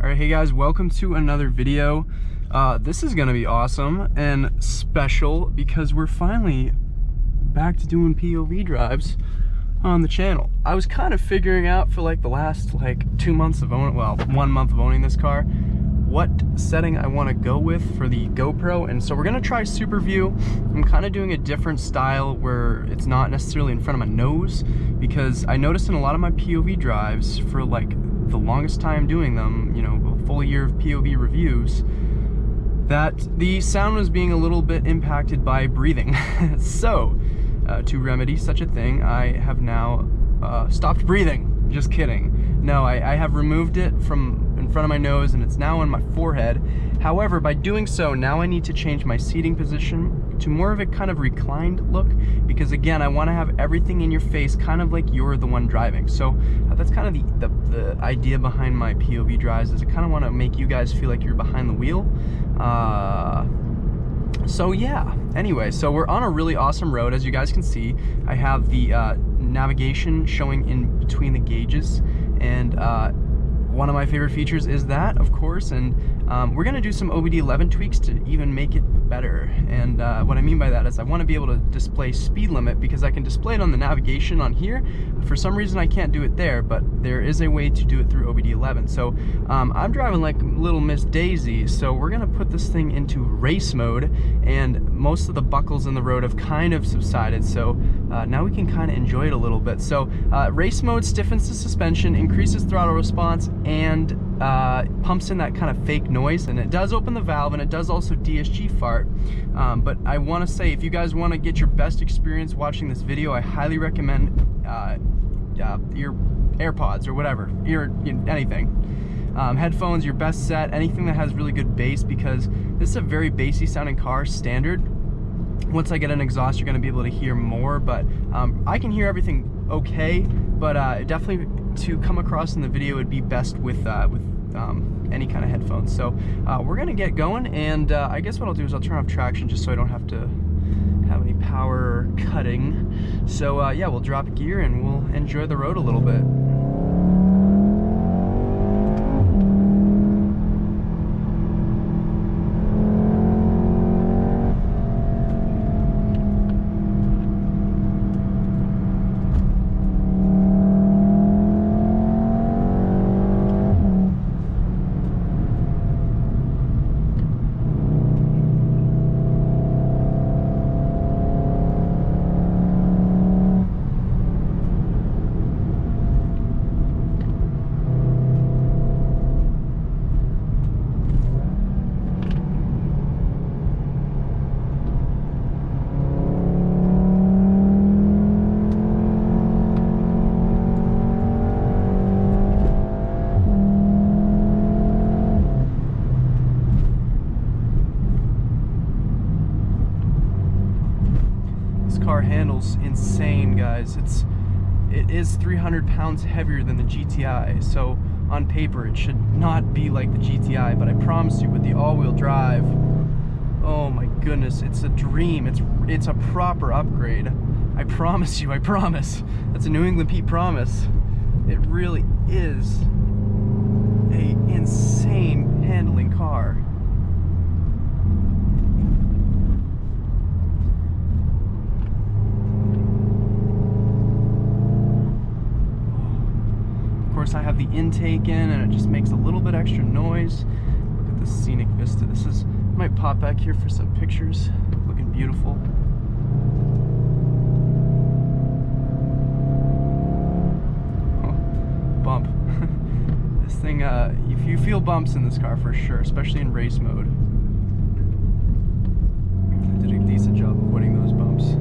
Alright, hey guys, welcome to another video. This is gonna be awesome and special because we're finally back to doing POV drives on the channel. I was kind of figuring out for like the last 2 months of owning, well, 1 month of owning this car, what setting I want to go with for the GoPro, and so we're gonna try Super View. I'm kind of doing a different style where it's not necessarily in front of my nose, because I noticed in a lot of my POV drives for like the longest time doing them, you know, a full year of POV reviews, that the sound was being a little bit impacted by breathing. So to remedy such a thing, I have now stopped breathing. Just kidding. No, I have removed it from in front of my nose and it's now on my forehead. However, by doing so, now I need to change my seating position to more of a kind of reclined look, because again, I want to have everything in your face, kind of like you're the one driving. So that's kind of the idea behind my POV drives, is I kind of want to make you guys feel like you're behind the wheel. So yeah, anyway, so we're on a really awesome road. As you guys can see, I have the navigation showing in between the gauges, and one of my favorite features is that, of course, and we're gonna do some OBD11 tweaks to even make it better. And what I mean by that is I want to be able to display speed limit, because I can display it on the navigation on here. For some reason I can't do it there, but there is a way to do it through OBD11. So I'm driving like little Miss Daisy, so we're gonna put this thing into race mode, and most of the buckles in the road have kind of subsided, so now we can kind of enjoy it a little bit. So race mode stiffens the suspension, increases throttle response, and pumps in that kind of fake noise, and it does open the valve, and it does also DSG fart. But I want to say, if you guys want to get your best experience watching this video, I highly recommend your AirPods or whatever, anything. Headphones, your best set, anything that has really good bass, because this is a very bassy sounding car, standard. Once I get an exhaust, you're going to be able to hear more, but I can hear everything okay, but definitely to come across in the video would be best with any kind of headphones. So we're gonna get going, and I guess what I'll do is I'll turn off traction just so I don't have to have any power cutting. So yeah, we'll drop a gear and we'll enjoy the road a little bit. Car handles insane, guys. It is 300 pounds heavier than the GTI, so on paper it should not be like the GTI, but I promise you, with the all-wheel drive, oh my goodness, it's a dream. It's a proper upgrade. I promise you, I promise. That's a New England Pete promise. It really is a insane handling car. I have the intake in, and it just makes a little bit extra noise. Look at this scenic vista. This is, I might pop back here for some pictures. Looking beautiful. Oh, bump. This thing, you feel bumps in this car for sure, especially in race mode. I did a decent job of avoiding those bumps.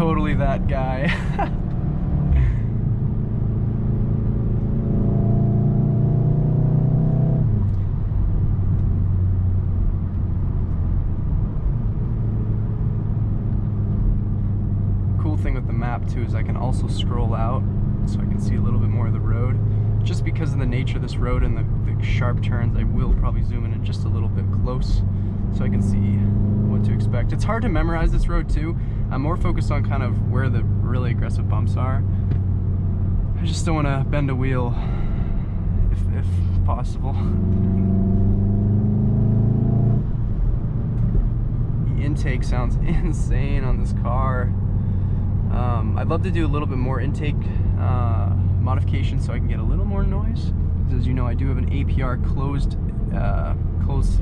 totally that guy. Cool thing with the map too is I can also scroll out so I can see a little bit more of the road. Just because of the nature of this road and the sharp turns, I will probably zoom in just a little bit close so I can see what to expect. It's hard to memorize this road too. I'm more focused on kind of where the really aggressive bumps are. I just don't want to bend a wheel if possible. The intake sounds insane on this car. I'd love to do a little bit more intake modification so I can get a little more noise. Because as you know, I do have an APR closed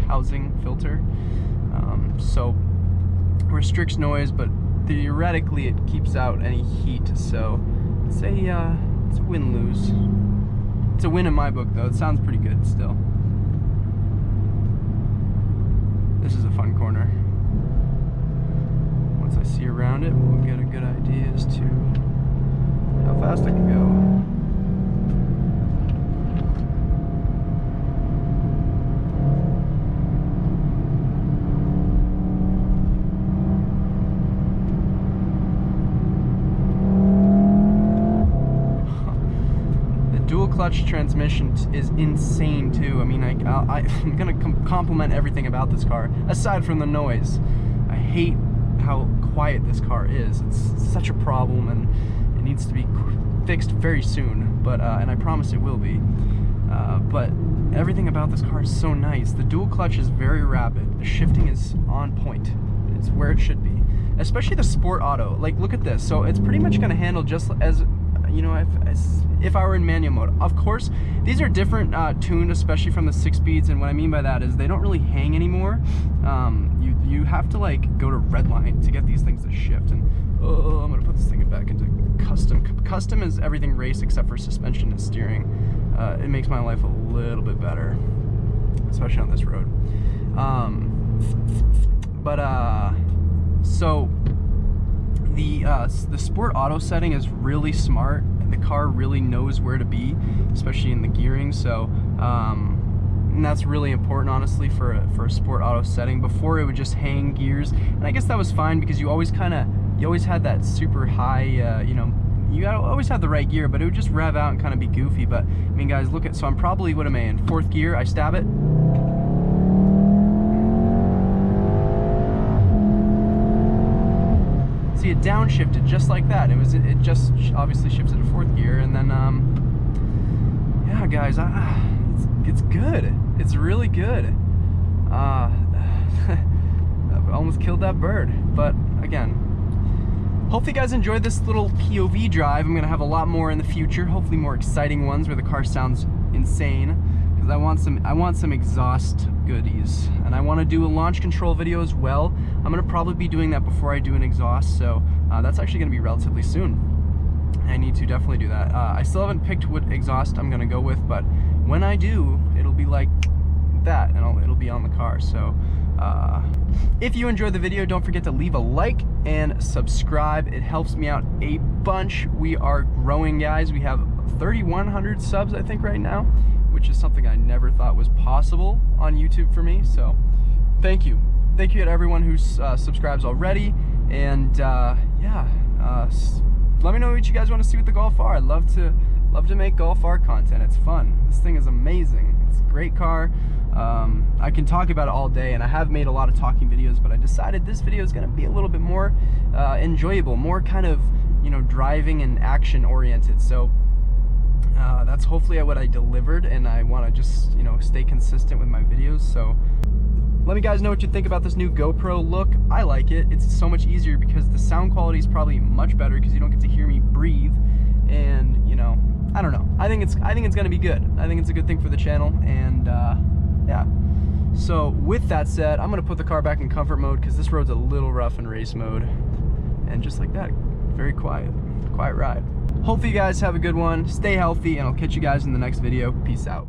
housing filter. So restricts noise, but theoretically it keeps out any heat. So it's a win-lose. It's a win in my book though. It sounds pretty good still. This is a fun corner. Once I see around it, we'll get a good idea as to how fast I can go. The dual clutch transmission is insane too. I mean, I'm gonna compliment everything about this car, aside from the noise. I hate how quiet this car is. It's such a problem, and it needs to be fixed very soon, but and I promise it will be. But everything about this car is so nice. The dual clutch is very rapid. The shifting is on point. It's where it should be, especially the Sport Auto. Like, look at this. So it's pretty much going to handle just as, you know, if I were in manual mode. Of course, these are different tuned, especially from the 6-speeds, and what I mean by that is they don't really hang anymore. You have to like go to redline to get these things to shift, and oh, I'm gonna put this thing back into custom. Custom is everything race except for suspension and steering. It makes my life a little bit better, especially on this road. So the Sport Auto setting is really smart. The car really knows where to be, especially in the gearing. So and that's really important, honestly, for a Sport Auto setting. Before, it would just hang gears, and I guess that was fine because you always had that super high, you know, you always had the right gear, but it would just rev out and kind of be goofy. But I mean, guys, look at, so I'm probably, what am I in, 4th gear? I stab it. See, it downshifted just like that. It just obviously shifted to 4th gear, and then yeah, guys, it's good. It's really good. I almost killed that bird, but again, hopefully you guys enjoyed this little POV drive. I'm gonna have a lot more in the future, hopefully more exciting ones where the car sounds insane, because I want some exhaust goodies, and I want to do a launch control video as well. I'm gonna probably be doing that before I do an exhaust, so that's actually gonna be relatively soon. I need to definitely do that. I still haven't picked what exhaust I'm gonna go with, but when I do, it'll be like that, and it'll be on the car. So if you enjoyed the video, don't forget to leave a like and subscribe. It helps me out a bunch. We are growing, guys. We have 3,100 subs, I think, right now, which is something I never thought was possible on YouTube for me. So thank you to everyone who subscribes already, and yeah, let me know what you guys want to see with the Golf R. I'd love to make Golf R content. It's fun. This thing is amazing. It's a great car. I can talk about it all day, and I have made a lot of talking videos, but I decided this video is going to be a little bit more enjoyable, more kind of, you know, driving and action oriented. So that's hopefully what I delivered, and I want to just, you know, stay consistent with my videos. So let me guys know what you think about this new GoPro look. I like it. It's so much easier because the sound quality is probably much better because you don't get to hear me breathe, and you know, I don't know. I think it's gonna be good. I think it's a good thing for the channel, and yeah. So with that said, I'm gonna put the car back in comfort mode because this road's a little rough in race mode, and just like that, very quiet ride. Hopefully you guys have a good one. Stay healthy, and I'll catch you guys in the next video. Peace out.